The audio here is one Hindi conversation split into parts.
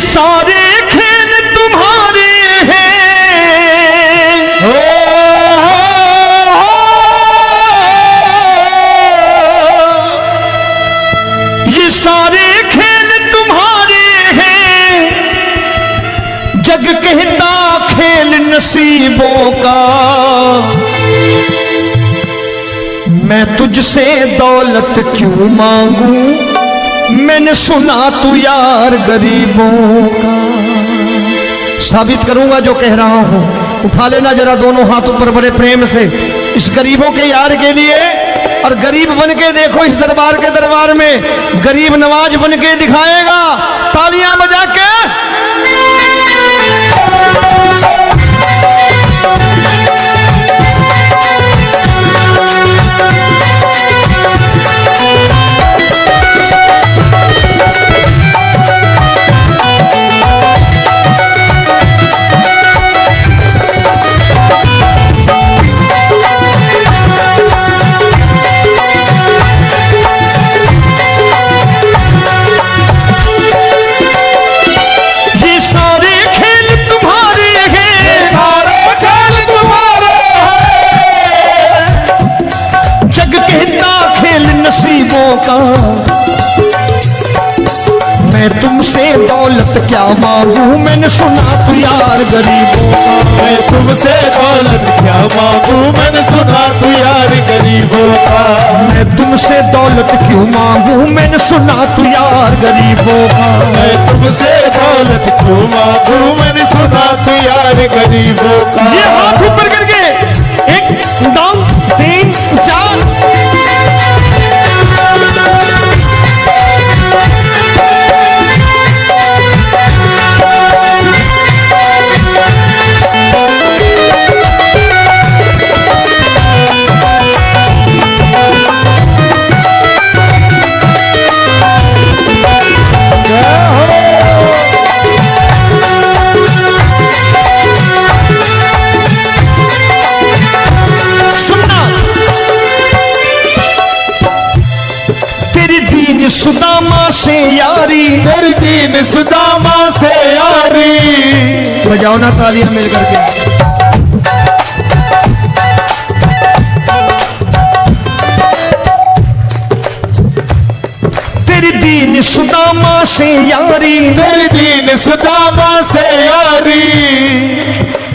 सारे खेल तुम्हारे हैं, ये सारे खेल तुम्हारे हैं। जग कहता खेल नसीबों का, मैं तुझसे दौलत क्यों मांगू, मैंने सुना तू यार गरीबों का। साबित करूंगा जो कह रहा हूं। उठा लेना जरा दोनों हाथ ऊपर बड़े प्रेम से इस गरीबों के यार के लिए, और गरीब बन के देखो इस दरबार के दरबार में गरीब नवाज बन के दिखाएगा, तालियां बजा के। मैं तुमसे दौलत क्या मांगू, मैंने सुना तू यार गरीबों का। मैं तुमसे दौलत क्या मांगू, मैंने सुना तू यार गरीबों का। मैं तुमसे दौलत क्यों मांगू, मैंने सुना तू यार गरीबों का। मैं तुमसे दौलत क्यों मांगू, मैंने सुना तू यार गरीबों का। ये हाथ ऊपर करके 1 2 3 4 सुदामा से यारी, तेरी दीन सुदामा से यारी। बजाओ ना तालियां मिल करके। तेरी दीन सुदामा से यारी, तेरी दीन सुदामा से यारी।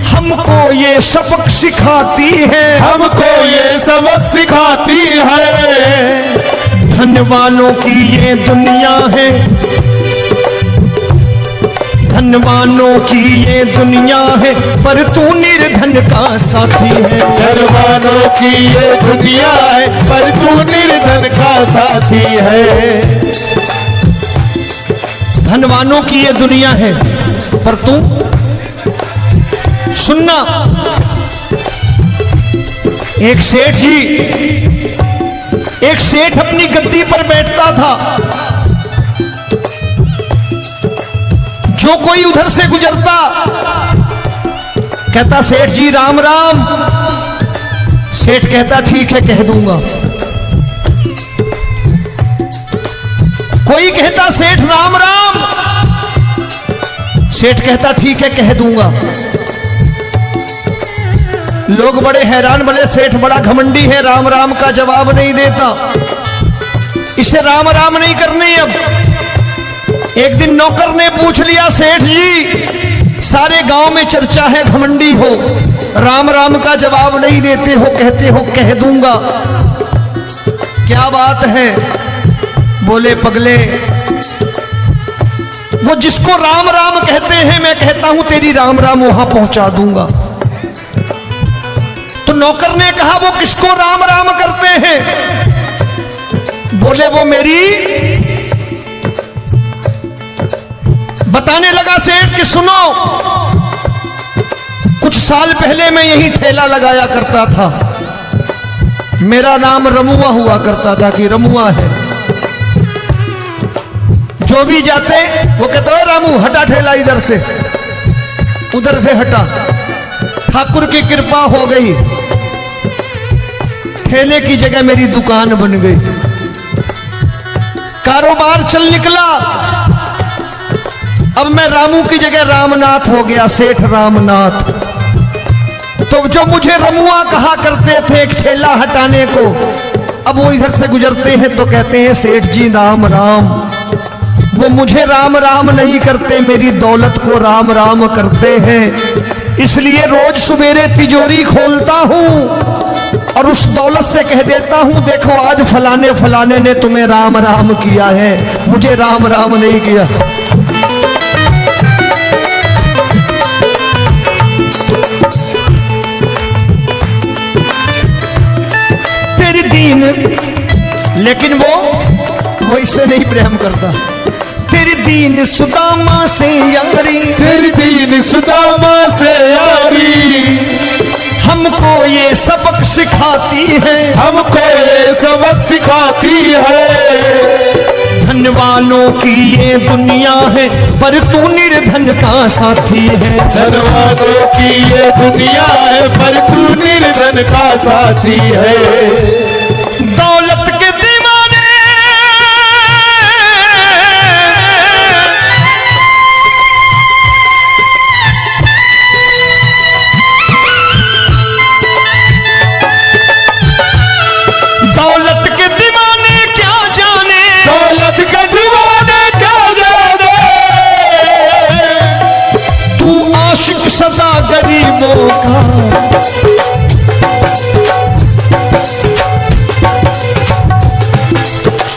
हमको ये सबक सिखाती है, हमको ये सबक सिखाती है। धनवानों की ये दुनिया है, धनवानों की ये दुनिया है, पर तू निर्धन का साथी है। धनवानों की ये दुनिया है, पर तू निर्धन का साथी है। धनवानों की ये दुनिया है, पर तू सुनना। एक सेठ अपनी गद्दी पर बैठता था। जो कोई उधर से गुजरता कहता सेठ जी राम राम। सेठ कहता ठीक है कह दूंगा। कोई कहता सेठ राम राम। सेठ कहता ठीक है कह दूंगा। लोग बड़े हैरान, बोले सेठ बड़ा घमंडी है, राम राम का जवाब नहीं देता, इसे राम राम नहीं करनी। अब एक दिन नौकर ने पूछ लिया सेठ जी सारे गांव में चर्चा है घमंडी हो, राम राम का जवाब नहीं देते हो, कहते हो कह दूंगा, क्या बात है? बोले पगले वो जिसको राम राम कहते हैं मैं कहता हूं तेरी राम राम वहां पहुंचा दूंगा। तो नौकर ने कहा वो किसको राम राम करते हैं? बोले वो मेरी। बताने लगा सेठ कि सुनो, कुछ साल पहले मैं यही ठेला लगाया करता था, मेरा नाम रमुआ हुआ करता था कि रमुआ है। जो भी जाते वो कहते हो रामू हटा ठेला इधर से, उधर से हटा। ठाकुर की कृपा हो गई, ठेले की जगह मेरी दुकान बन गई, कारोबार चल निकला। अब मैं रामू की जगह रामनाथ हो गया, सेठ रामनाथ। तो जो मुझे रमुआ कहा करते थे एक ठेला हटाने को, अब वो इधर से गुजरते हैं तो कहते हैं सेठ जी राम राम। वो मुझे राम राम नहीं करते, मेरी दौलत को राम राम करते हैं। इसलिए रोज सवेरे तिजोरी खोलता हूं और उस दौलत से कह देता हूं, देखो आज फलाने फलाने ने तुम्हें राम राम किया है, मुझे राम राम नहीं किया। तेरी दीन, लेकिन वो इससे नहीं प्रेम करता। तेरी दीन सुदामा से यारी, तेरी दीन सुदामा से यारी, हमको ये सबक सिखाती है, हमको ये सबक सिखाती है। धनवानों की ये दुनिया है, पर तू निर्धन का साथी है। धनवानों की ये दुनिया है, पर तू निर्धन का साथी है। दौलत के दीवाने दौलत के दीवाने क्या जाने, दौलत के दीवाने क्या जाने। तू आशिक सदा गरीबों का।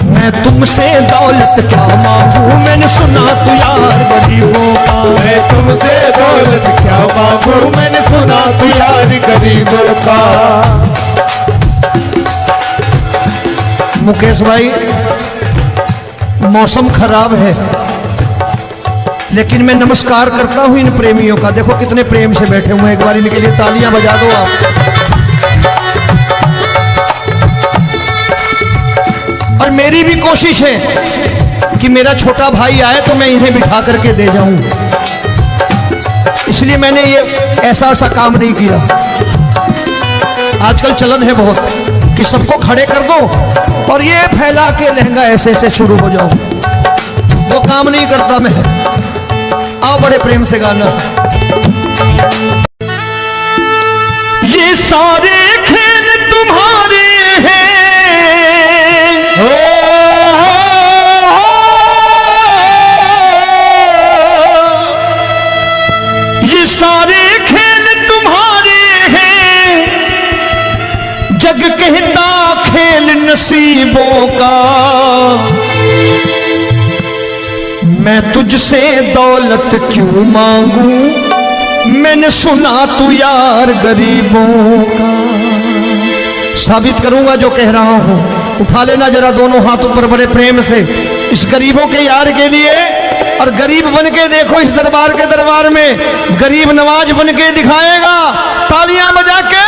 मैं तुमसे दौलत क्या मांगू, मैंने सुना तू यार गरीबों का। मैं तुमसे दौलत क्या मांगू, मैंने सुना तू यार गरीबों का। मुकेश भाई, मौसम खराब है, लेकिन मैं नमस्कार करता हूं इन प्रेमियों का। देखो कितने प्रेम से बैठे हुए हैं, एक बार इनके लिए तालियां बजा दो आप। और मेरी भी कोशिश है कि मेरा छोटा भाई आए तो मैं इन्हें बिठा करके दे जाऊं, इसलिए मैंने ये ऐसा काम नहीं किया। आजकल चलन है बहुत कि सबको खड़े कर दो और ये फैला के लहंगा ऐसे ऐसे शुरू हो जाओ, वो काम नहीं करता मैं। आओ बड़े प्रेम से गाना। ये सारे खेल तुम्हारे हैं, ये सारे खेल तुम्हारे हैं, जग कहता खेल नसीबों का। मैं तुझसे दौलत क्यों मांगू, मैंने सुना तू यार गरीबों का। साबित करूंगा जो कह रहा हूं। उठा लेना जरा दोनों हाथ ऊपर बड़े प्रेम से इस गरीबों के यार के लिए, और गरीब बन के देखो इस दरबार के दरबार में गरीब नवाज बन के दिखाएगा, तालियां बजा के।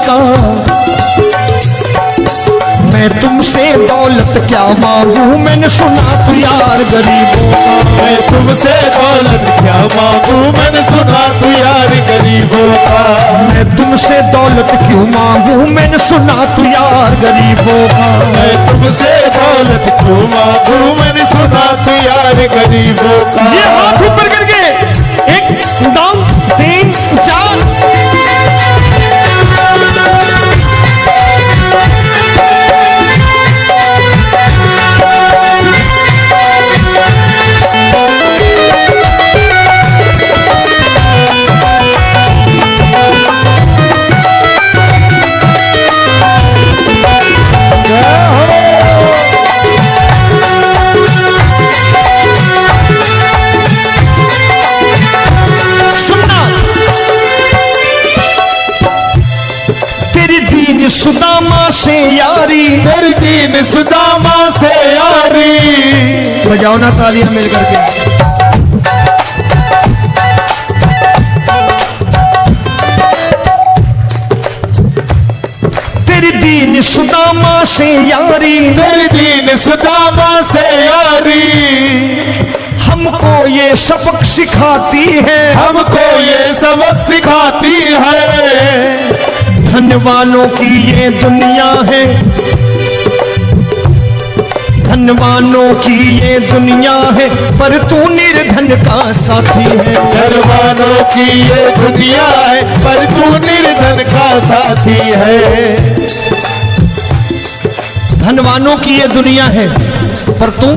का मैं तुमसे दौलत क्या मांगू, मैंने सुना तू यार गरीबों का। मैं तुमसे दौलत क्या मांगू, मैंने सुना तू यार गरीबों का। मैं तुमसे दौलत क्यों मांगू, मैंने सुना तू यार गरीबों का। मैं तुमसे दौलत क्यों मांगू, मैंने सुना तू यार गरीबों का। ये हाथ ऊपर करके 1 2 3 4 से यारी, तेरी दीन सुदामा से यारी। बजाओ ना तालियां मिल करके। तेरी दीन सुदामा से यारी, तेरी दीन सुदामा से यारी। हमको ये सबक सिखाती है, हमको ये सबक सिखाती है। धन वालों की ये दुनिया है, धन वालों की ये दुनिया है, पर तू निर्धन का साथी है। धन वालों की ये दुनिया है, पर तू निर्धन का साथी है। धनवानों की ये दुनिया है, पर तू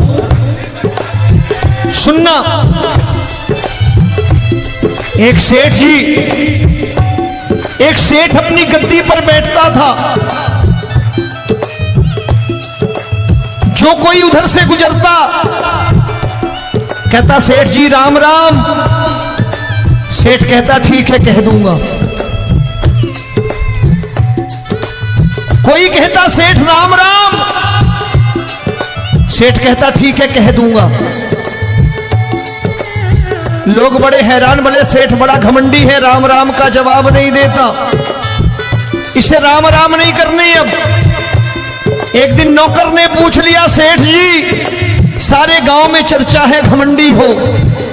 सुनना। एक सेठ जी, एक सेठ अपनी गद्दी पर बैठता था। जो कोई उधर से गुजरता कहता सेठ जी राम राम। सेठ कहता ठीक है कह दूंगा। कोई कहता सेठ राम राम। सेठ कहता ठीक है कह दूंगा। लोग बड़े हैरान, बने सेठ बड़ा घमंडी है, राम राम का जवाब नहीं देता, इसे राम राम नहीं करने। अब एक दिन नौकर ने पूछ लिया सेठ जी सारे गांव में चर्चा है घमंडी हो,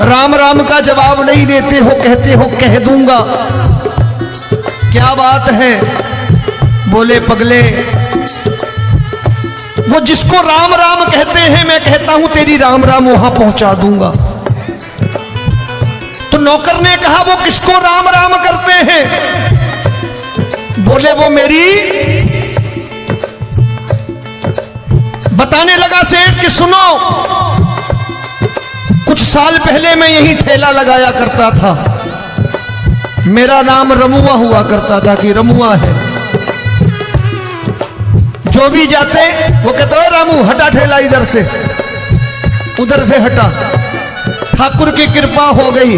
राम राम का जवाब नहीं देते हो, कहते हो कह दूंगा, क्या बात है? बोले पगले वो जिसको राम राम कहते हैं मैं कहता हूं तेरी राम राम वहां पहुंचा दूंगा। तो नौकर ने कहा वो किसको राम राम करते हैं? बोले वो मेरी। बताने लगा सेठ कि सुनो, कुछ साल पहले मैं यही ठेला लगाया करता था, मेरा नाम रमुआ हुआ करता था कि रमुआ है। जो भी जाते वो कहते हो रामू हटा ठेला इधर से, उधर से हटा। ठाकुर की कृपा हो गई,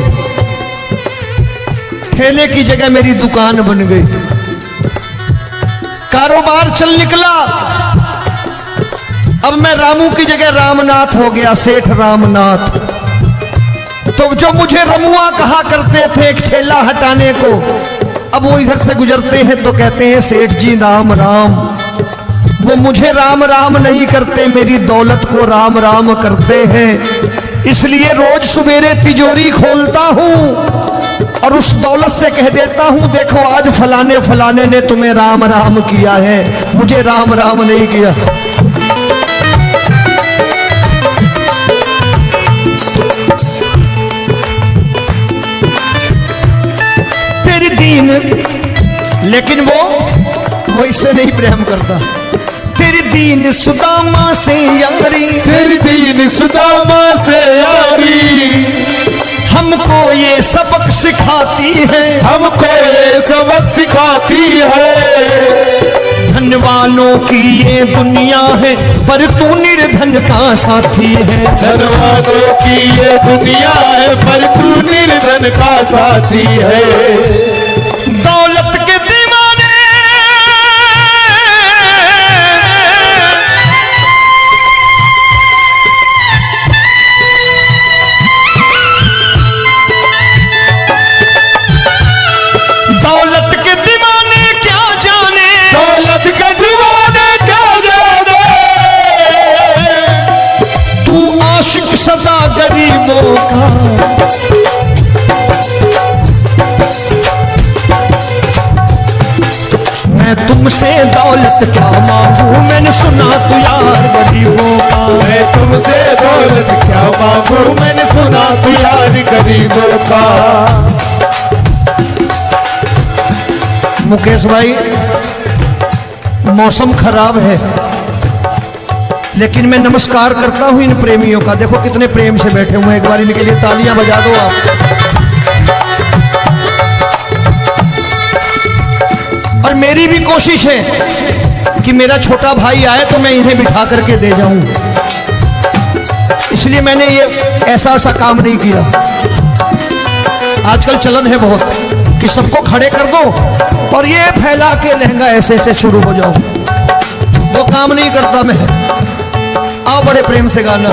ठेले की जगह मेरी दुकान बन गई, कारोबार चल निकला। अब मैं रामू की जगह रामनाथ हो गया, सेठ रामनाथ। तो जो मुझे रमुआ कहा करते थे एक ठेला हटाने को, अब वो इधर से गुजरते हैं तो कहते हैं सेठ जी राम राम। वो मुझे राम राम नहीं करते, मेरी दौलत को राम राम करते हैं। इसलिए रोज सवेरे तिजोरी खोलता हूं और उस दौलत से कह देता हूं देखो आज फलाने फलाने ने तुम्हें राम राम किया है, मुझे राम राम नहीं किया। तेरी दीन, लेकिन वो इससे नहीं प्रेम करता। तेरी दीन सुदामा से यारी, तेरी दीन सुदामा से यारी। हमको ये सबक सिखाती है, हमको ये सबक सिखाती है। धन वालों की ये दुनिया है, पर तू निर्धन का साथी है। धन वालों की ये दुनिया है, पर तू निर्धन का साथी है। दौलत के दीवाने दौलत के दीवाने क्या जाने, दौलत के दीवाने क्या जाने। तू आशिक सदा गरीबों का। मैं तुमसे दौलत क्या मांगू, मैंने सुना तू यार गरीबों का। मैं तुमसे दौलत क्या मांगू, मैंने सुना तू यार गरीबों का। मुकेश भाई मौसम खराब है, लेकिन मैं नमस्कार करता हूं इन प्रेमियों का। देखो कितने प्रेम से बैठे हुए हैं, एक बार इनके लिए तालियां बजा दो आप। और मेरी भी कोशिश है कि मेरा छोटा भाई आए तो मैं इन्हें बिठा करके दे जाऊं, इसलिए मैंने ये ऐसा काम नहीं किया। आजकल चलन है बहुत कि सबको खड़े कर दो और ये फैला के लहंगा ऐसे ऐसे शुरू हो जाओ। वो काम नहीं करता मैं। आओ बड़े प्रेम से गाना।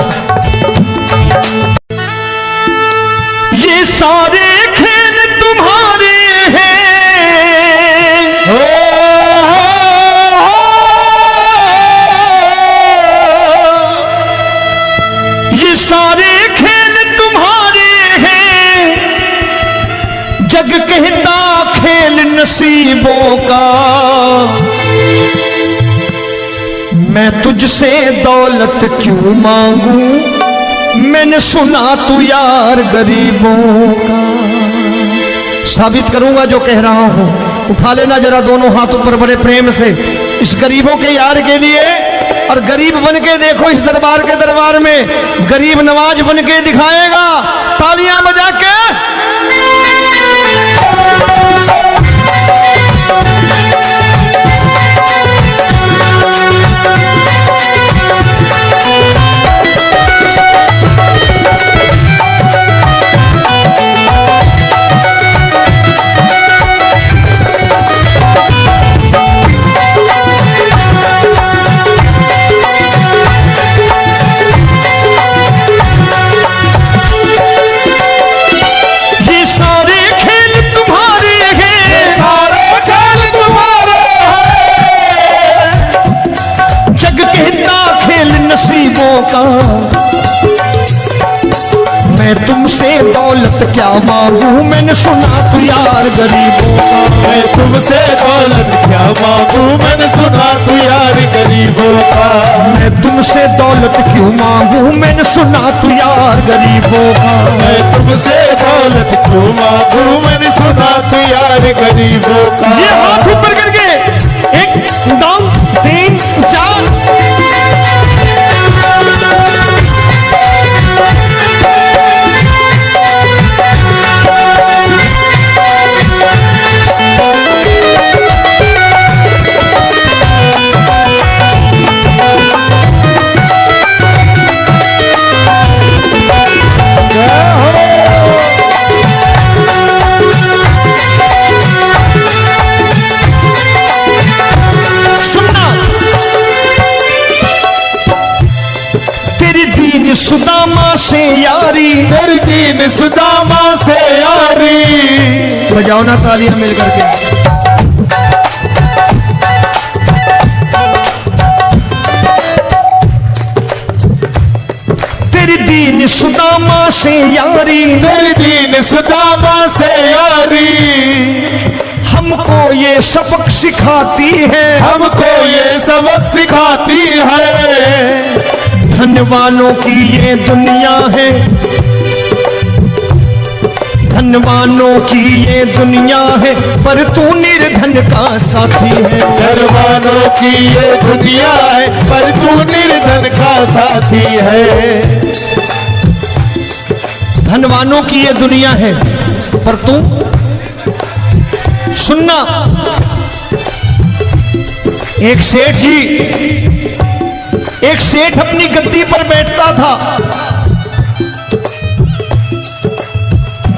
ये सारे खेल तुम्हारे हैं, ये सारे खेल तुम्हारे हैं, जग कहता खेल नसीबों का। मैं तुझसे दौलत क्यों मांगू, मैंने सुना तू यार गरीबों का। साबित करूंगा जो कह रहा हूं। उठा लेना जरा दोनों हाथों पर बड़े प्रेम से इस गरीबों के यार के लिए। और गरीब बन के देखो इस दरबार के दरबार में गरीब नवाज बन के दिखाएगा, तालियां बजा के। का मैं तुमसे दौलत क्या मांगू, मैंने सुना तू यार गरीबों का। मैं तुमसे दौलत क्या मांगू, मैंने सुना तू यार गरीबों का। मैं तुमसे दौलत क्यों मांगू, मैंने सुना तू यार गरीबों का। मैं तुमसे दौलत क्यों मांगू, मैंने सुना तू यार गरीबों का। ये हाथ ऊपर करके 1 2 3 4। सुदामा से यारी, तेरी दीन सुदामा से यारी। बजाओ ना तालियां मिल करके। तेरी दीन सुदामा से यारी, तेरी दीन सुदामा से यारी। हमको ये सबक सिखाती है, हमको ये सबक सिखाती है। धनवानों की ये दुनिया है, धनवानों की ये दुनिया है, पर तू निर्धन का साथी है। धनवानों की ये दुनिया है, पर तू निर्धन का साथी है। धनवानों की ये दुनिया है, पर तू सुनना। एक सेठ जी, एक सेठ अपनी गद्दी पर बैठता था।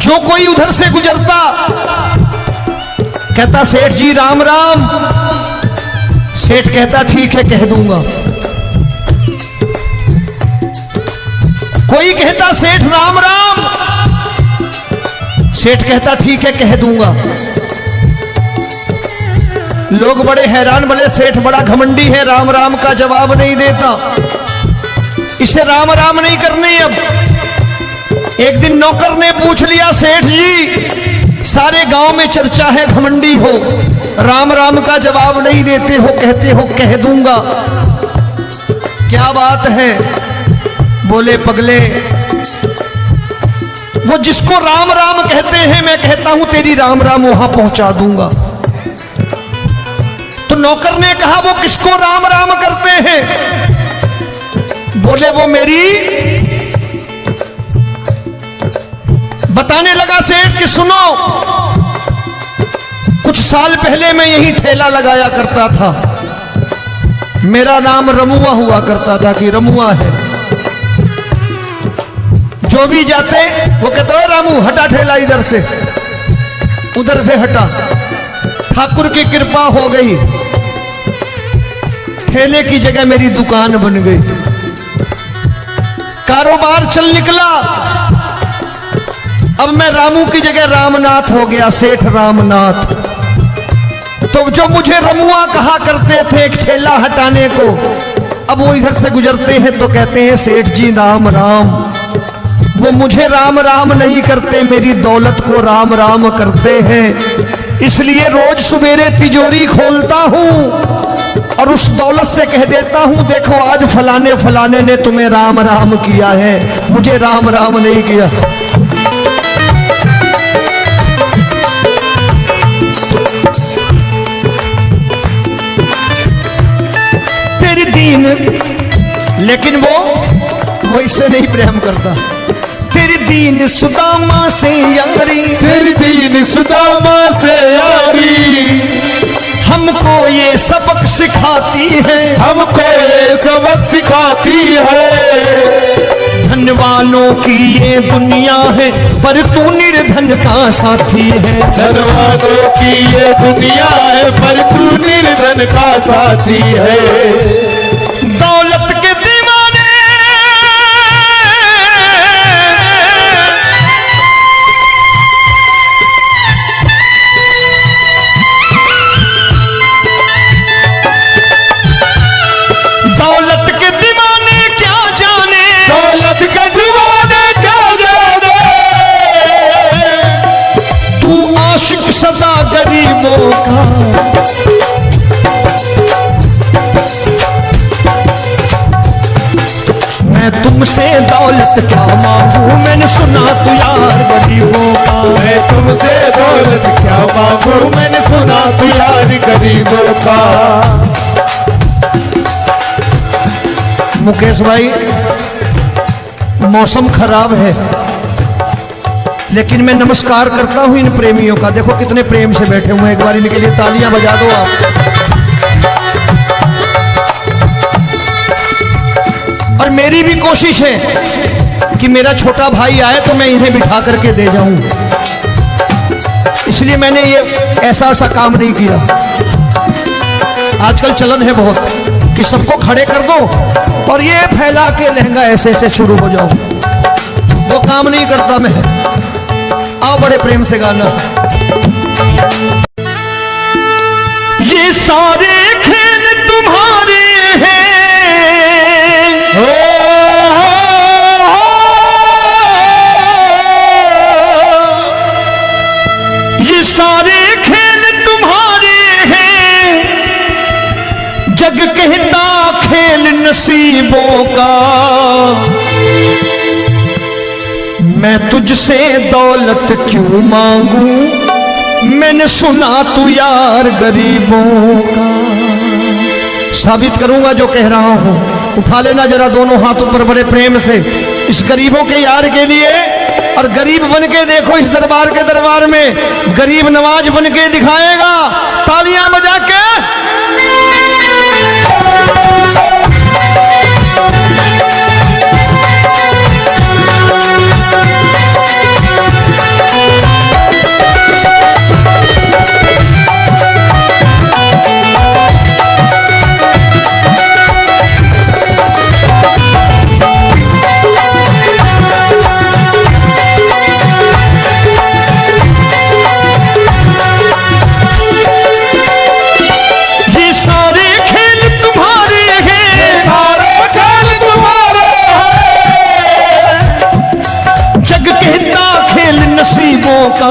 जो कोई उधर से गुजरता कहता सेठ जी राम राम। सेठ कहता ठीक है कह दूंगा। कोई कहता सेठ राम राम। सेठ कहता ठीक है कह दूंगा। लोग बड़े हैरान, बोले सेठ बड़ा घमंडी है, राम राम का जवाब नहीं देता, इसे राम राम नहीं करनी। अब एक दिन नौकर ने पूछ लिया, सेठ जी सारे गांव में चर्चा है घमंडी हो, राम राम का जवाब नहीं देते हो, कहते हो कह दूंगा, क्या बात है? बोले पगले, वो जिसको राम राम कहते हैं मैं कहता हूं तेरी राम राम वहां पहुंचा दूंगा। तो नौकर ने कहा वो किसको राम राम करते हैं? बोले वो मेरी। बताने लगा सेठ कि सुनो, कुछ साल पहले मैं यही ठेला लगाया करता था, मेरा नाम रमुआ हुआ करता था कि रमुआ है। जो भी जाते वो कहते हो रामू हटा ठेला इधर से, उधर से हटा। ठाकुर की कृपा हो गई, ठेले की जगह मेरी दुकान बन गई, कारोबार चल निकला। अब मैं रामू की जगह रामनाथ हो गया, सेठ रामनाथ। तो जो मुझे रमुआ कहा करते थे एक ठेला हटाने को, अब वो इधर से गुजरते हैं तो कहते हैं सेठ जी राम राम। वो मुझे राम राम नहीं करते, मेरी दौलत को राम राम करते हैं। इसलिए रोज सवेरे तिजोरी खोलता हूं और उस दौलत से कह देता हूं, देखो आज फलाने फलाने ने तुम्हें राम राम किया है, मुझे राम राम नहीं किया। तेरी दीन, लेकिन वो इससे नहीं प्रेम करता। तेरी दीन सुदामा से यारी, तेरी दीन सुदामा से यारी हमको ये सबक सिखाती है, हमको ये सबक सिखाती है। धन वालों की ये दुनिया है पर तू निर्धन का साथी है। धन वालों की ये दुनिया है पर तू निर्धन का साथी है। दौलत के दीवाने दौलत के दीवाने क्या जाने, दौलत के दीवाने क्या जाने। तू आशिक सदा गरीबों का। मैं तुमसे दौलत क्या मांगू, मैंने सुना तू यार गरीबों का। मैं तुमसे दौलत क्या मांगू, मैंने सुना तू यार गरीबों का। मुकेश भाई, मौसम खराब है लेकिन मैं नमस्कार करता हूं इन प्रेमियों का। देखो कितने प्रेम से बैठे हुए हैं, एक बार इनके लिए तालियां बजा दो आप। और मेरी भी कोशिश है कि मेरा छोटा भाई आए तो मैं इन्हें बिठा करके दे जाऊं, इसलिए मैंने ये ऐसा काम नहीं किया। आजकल चलन है बहुत कि सबको खड़े कर दो और ये फैला के लहंगा ऐसे ऐसे शुरू हो जाओ, वो काम नहीं करता मैं। आओ बड़े प्रेम से गाना। ये सारे खेल तुम्हारे हैं, ये सारे खेल तुम्हारे हैं, जग कहता खेल नसीबों का। मैं तुझसे दौलत क्यों मांगू, मैंने सुना तू यार गरीबों का। साबित करूंगा जो कह रहा हूं। उठा लेना जरा दोनों हाथ ऊपर बड़े प्रेम से इस गरीबों के यार के लिए। और गरीब बन के देखो इस दरबार के दरबार में, गरीब नवाज बन के दिखाएगा, तालियां बजा के। का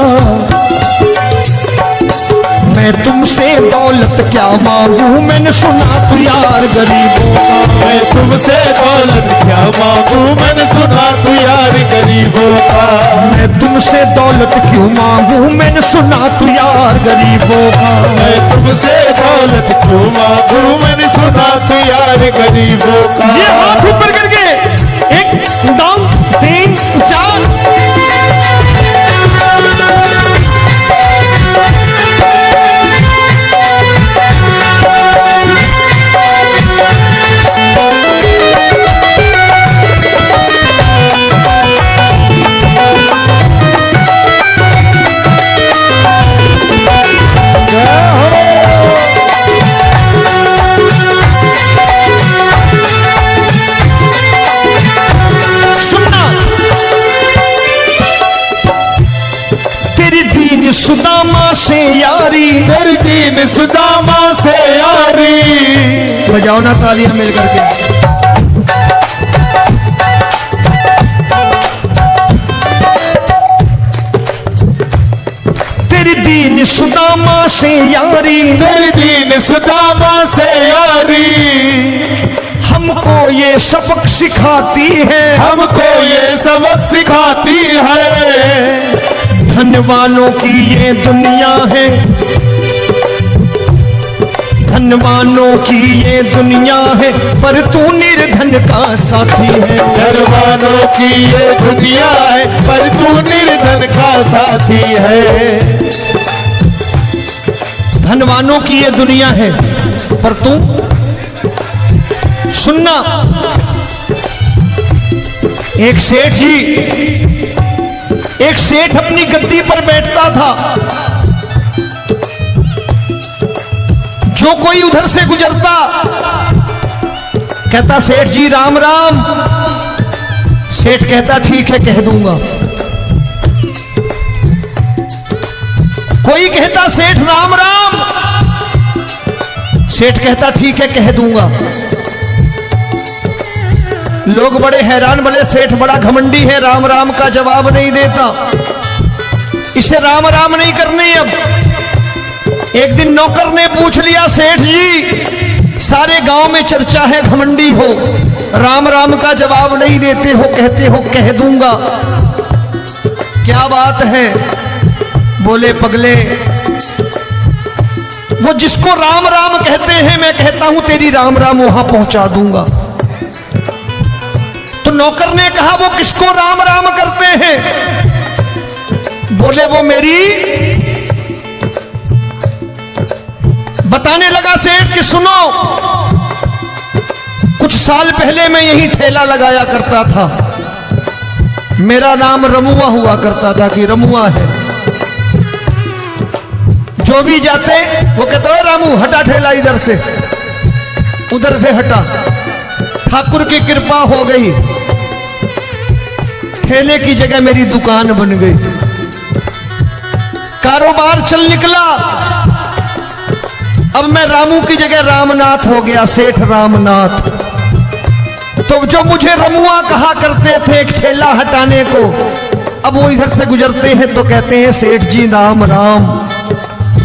मैं तुमसे दौलत क्या मांगू, मैंने सुना तू यार गरीबों का। मैं तुमसे दौलत क्या मांगू, मैंने सुना तू यार गरीबों का। मैं तुमसे दौलत क्यों मांगू, मैंने सुना तू यार गरीबों का। मैं तुमसे दौलत क्यों मांगू, मैंने सुना तू यार गरीबों का। ये हाथ ऊपर करके 1 2 3 4 तेरी दीन सुदामा से यारी। बजाओ ना तालियां मिल करके। तेरी दीन सुदामा से यारी, तेरी दीन सुदामा से यारी, हमको ये सबक सिखाती है, हमको ये सबक सिखाती है। धन वालों की ये दुनिया है, धन वालों की ये दुनिया है, पर तू निर्धन का साथी है। धनवानों की ये दुनिया है, पर तू निर्धन का साथी है। धनवानों की ये दुनिया है, पर तू सुनना। एक सेठ जी, एक सेठ अपनी गद्दी पर बैठता था। जो कोई उधर से गुजरता कहता सेठ जी राम राम। सेठ कहता ठीक है कह दूंगा। कोई कहता सेठ राम राम। सेठ कहता ठीक है कह दूंगा। लोग बड़े हैरान, बोले सेठ बड़ा घमंडी है, राम राम का जवाब नहीं देता, इसे राम राम नहीं करने। अब एक दिन नौकर ने पूछ लिया सेठ जी सारे गांव में चर्चा है घमंडी हो, राम राम का जवाब नहीं देते हो, कहते हो कह दूंगा, क्या बात है? बोले पगले वो जिसको राम राम कहते हैं मैं कहता हूं तेरी राम राम वहां पहुंचा दूंगा। तो नौकर ने कहा वो किसको राम राम करते हैं? बोले वो मेरी। बताने लगा सेठ कि सुनो, कुछ साल पहले मैं यही ठेला लगाया करता था, मेरा नाम रमुआ हुआ करता था कि रमुआ है। जो भी जाते वो कहते हो रामू हटा ठेला इधर से, उधर से हटा। ठाकुर की कृपा हो गई, ठेले की जगह मेरी दुकान बन गई, कारोबार चल निकला। अब मैं रामू की जगह रामनाथ हो गया, सेठ रामनाथ। तो जो मुझे रमुआ कहा करते थे एक ठेला हटाने को, अब वो इधर से गुजरते हैं तो कहते हैं सेठ जी राम राम।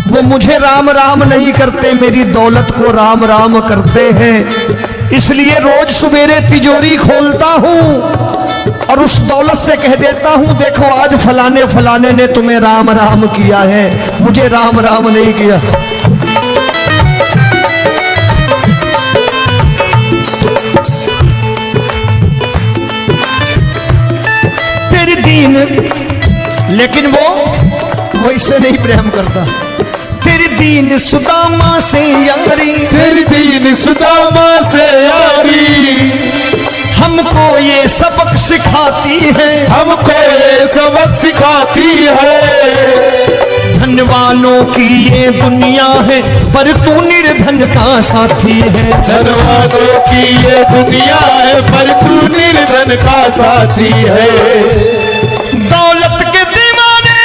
वो मुझे राम राम नहीं करते, मेरी दौलत को राम राम करते हैं। इसलिए रोज सवेरे तिजोरी खोलता हूं और उस दौलत से कह देता हूं देखो आज फलाने फलाने ने तुम्हें राम राम किया है, मुझे राम राम नहीं किया। तेरी दीन, लेकिन वो इससे नहीं प्रेम करता। तेरी दीन सुदामा से यारी, तेरी दीन सुदामा से यारी, हमको ये सबक सिखाती है, हमको ये सबक सिखाती है। धन वालों की ये दुनिया है, पर तू निर्धन का साथी है। धनवानों की ये दुनिया है, पर तू निर्धन का साथी है। दौलत के दीवाने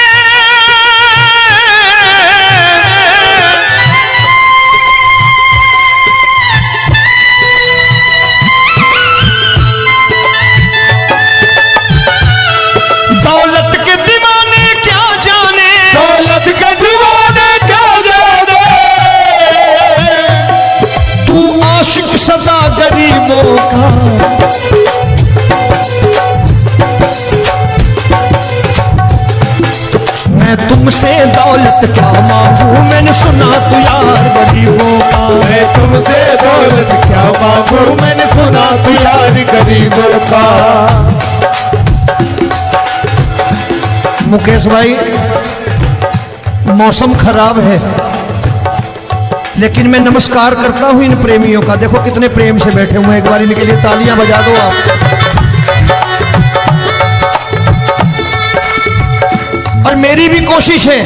दौलत के दीवाने क्या जाने, दौलत के दीवाने क्या जाने, तू आशिक सदा गरीबों का। मैं तुमसे दौलत क्या मांगू, मैंने सुना तू यार गरीबों का। मैं तुमसे दौलत क्या मांगू, मैंने सुना तू यार गरीबों का। मुकेश भाई मौसम खराब है, लेकिन मैं नमस्कार करता हूं इन प्रेमियों का। देखो कितने प्रेम से बैठे हुए हैं, एक बार इनके लिए तालियां बजा दो आप। और मेरी भी कोशिश है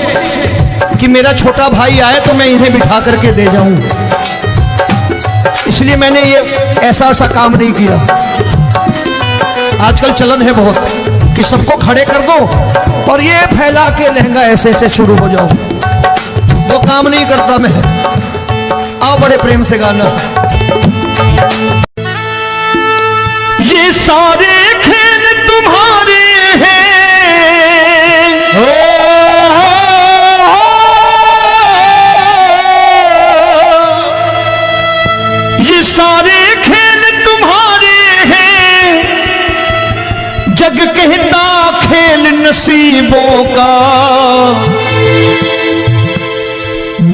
कि मेरा छोटा भाई आए तो मैं इन्हें बिठा करके दे जाऊं, इसलिए मैंने ये ऐसा काम नहीं किया। आजकल चलन है बहुत कि सबको खड़े कर दो और ये फैला के लहंगा ऐसे ऐसे शुरू हो जाओ, वो काम काम नहीं करता मैं। आओ बड़े प्रेम से गाना। ये सारे खेल तुम्हारे हैं, ये सारे खेल तुम्हारे हैं, जग कहता खेल नसीबों का।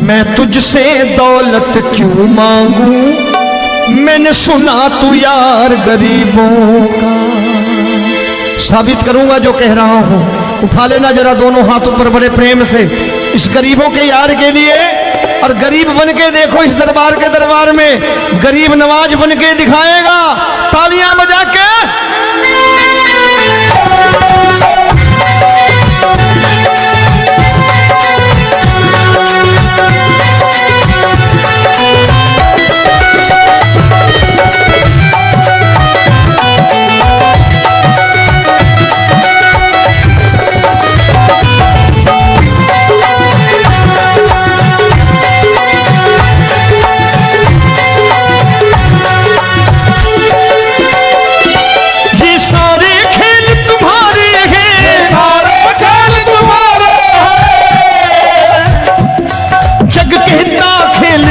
मैं तुझसे दौलत क्यों मांगू, मैंने सुना तू यार गरीबों का। साबित करूंगा जो कह रहा हूं। उठा लेना जरा दोनों हाथों पर बड़े प्रेम से इस गरीबों के यार के लिए। और गरीब बन के देखो इस दरबार के दरबार में गरीब नवाज बन के दिखाएगा, तालियां बजा के।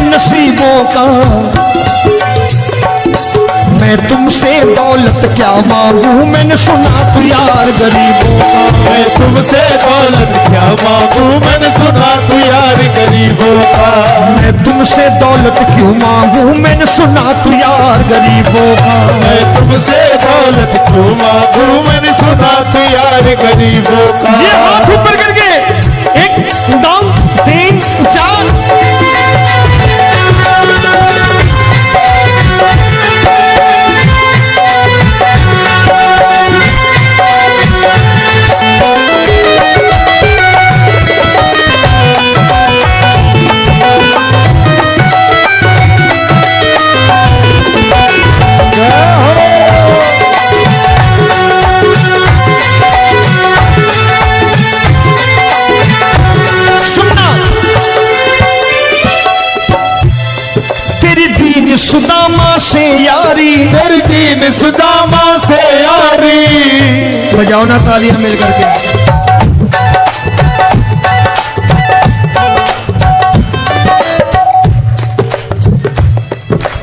नसीबों का मैं तुमसे दौलत क्या मांगू, मैंने सुना तू यार गरीबों का। मैं तुमसे दौलत क्या मांगू, मैंने सुना तू यार गरीबों का। मैं तुमसे दौलत क्यों मांगू, मैंने सुना तू यार गरीबों का। मैं तुमसे दौलत क्यों मांगू, मैंने सुना तू यार गरीबों का। ये हाथ ऊपर करके 1 2 3 4। सुदामा से यारी, तेरी दीन सुदामा से यारी। बजाओ ना तालियां मिल करके।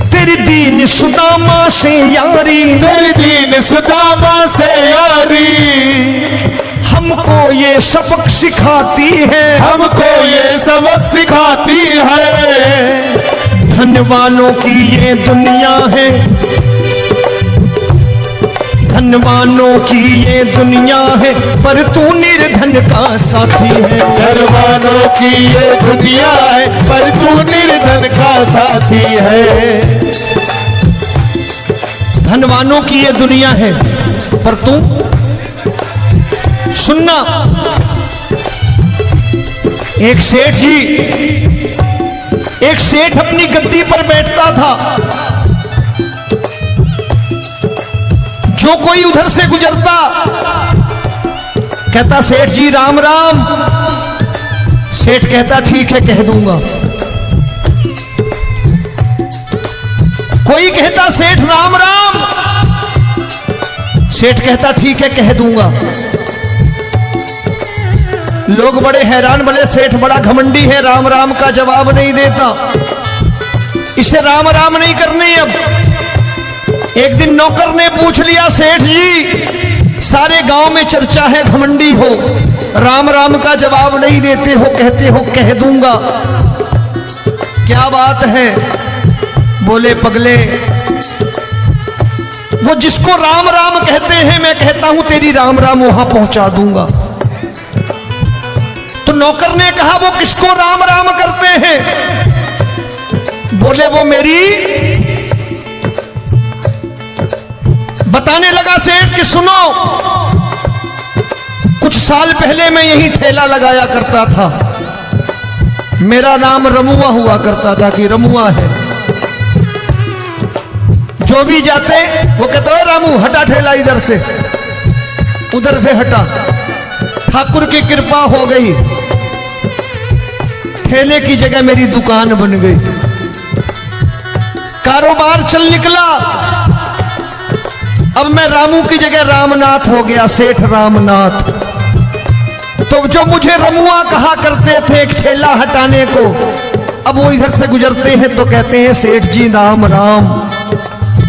तेरी दीन सुदामा से यारी, तेरी दीन सुदामा से यारी। हमको ये सबक सिखाती है, हमको ये सबक सिखाती है। धनवानों की ये दुनिया है, धनवानों की ये दुनिया है, पर तू निर्धन का साथी है। धनवानों की ये दुनिया है, पर तू निर्धन का साथी है। धनवानों की ये दुनिया है, पर तू सुनना। एक सेठ जी, एक सेठ अपनी गद्दी पर बैठता था। जो कोई उधर से गुजरता कहता सेठ जी राम राम। सेठ कहता ठीक है कह दूंगा। कोई कहता सेठ राम राम। सेठ कहता ठीक है कह दूंगा। लोग बड़े हैरान, बोले सेठ बड़ा घमंडी है, राम राम का जवाब नहीं देता, इसे राम राम नहीं करनी। अब एक दिन नौकर ने पूछ लिया सेठ जी सारे गांव में चर्चा है घमंडी हो, राम राम का जवाब नहीं देते हो, कहते हो कह दूंगा, क्या बात है? बोले पगले वो जिसको राम राम कहते हैं मैं कहता हूं तेरी राम राम वहां पहुंचा दूंगा। तो नौकर ने कहा वो किसको राम राम करते हैं? बोले वो मेरी। बताने लगा सेठ कि सुनो, कुछ साल पहले मैं यही ठेला लगाया करता था, मेरा नाम रमुआ हुआ करता था कि रमुआ है। जो भी जाते वो कहते हो रामू हटा ठेला इधर से, उधर से हटा। ठाकुर की कृपा हो गई, ठेले की जगह मेरी दुकान बन गई, कारोबार चल निकला। अब मैं रामू की जगह रामनाथ हो गया, सेठ रामनाथ। तो जो मुझे रमुआ कहा करते थे एक ठेला हटाने को, अब वो इधर से गुजरते हैं तो कहते हैं सेठ जी राम राम।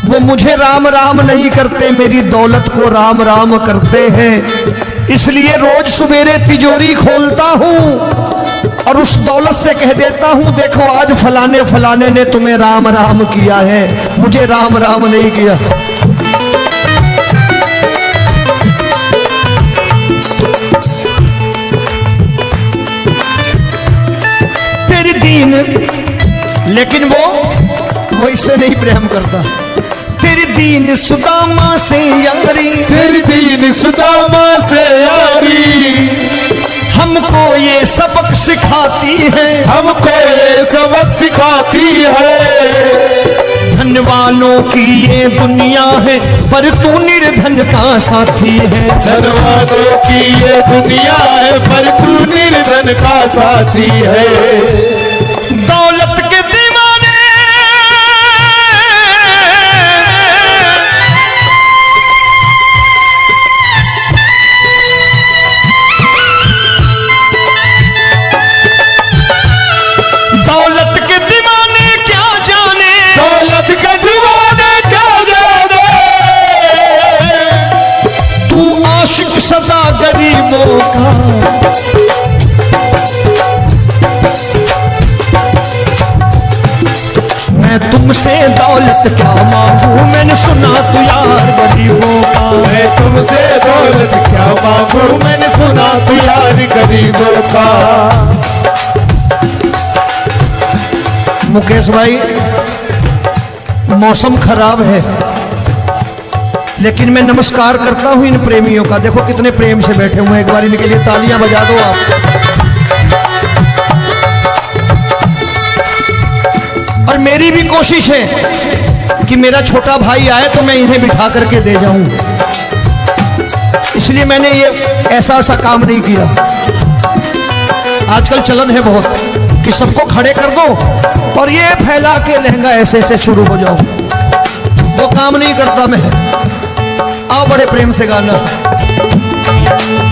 वो मुझे राम राम नहीं करते, मेरी दौलत को राम राम करते हैं। इसलिए रोज सवेरे तिजोरी खोलता हूं और उस दौलत से कह देता हूं, देखो आज फलाने फलाने ने तुम्हें राम राम किया है, मुझे राम राम नहीं किया। तेरी दीन, लेकिन वो इससे नहीं प्रेम करता। तेरी दीन सुदामा से यारी, तेरी दीन सुदामा से यारी हमको ये सबक सिखाती है, हमको ये सबक सिखाती है। धन वालों की ये दुनिया है, पर तू निर्धन का साथी है। धन वालों की ये दुनिया है, पर तू निर्धन का साथी है। दौलत के दीवाने दौलत के दीवाने क्या जाने, दौलत के दीवाने क्या जाने। तू आशिक सदा गरीबों का। मैं तुमसे दौलत क्या मांगू, मैंने सुना तू यार गरीबों का। मैं तुमसे दौलत क्या मांगू, मैंने सुना तू यार गरीबों का। मुकेश भाई, मौसम खराब है, लेकिन मैं नमस्कार करता हूं इन प्रेमियों का। देखो कितने प्रेम से बैठे हुए हैं, एक बार इनके लिए तालियां बजा दो आप। और मेरी भी कोशिश है कि मेरा छोटा भाई आए तो मैं इन्हें बिठा करके दे जाऊं, इसलिए मैंने ये ऐसा काम नहीं किया। आजकल चलन है बहुत कि सबको खड़े कर दो और ये फैला के लहंगा ऐसे ऐसे शुरू हो जाओ, वो काम नहीं करता मैं। आओ बड़े प्रेम से गाना।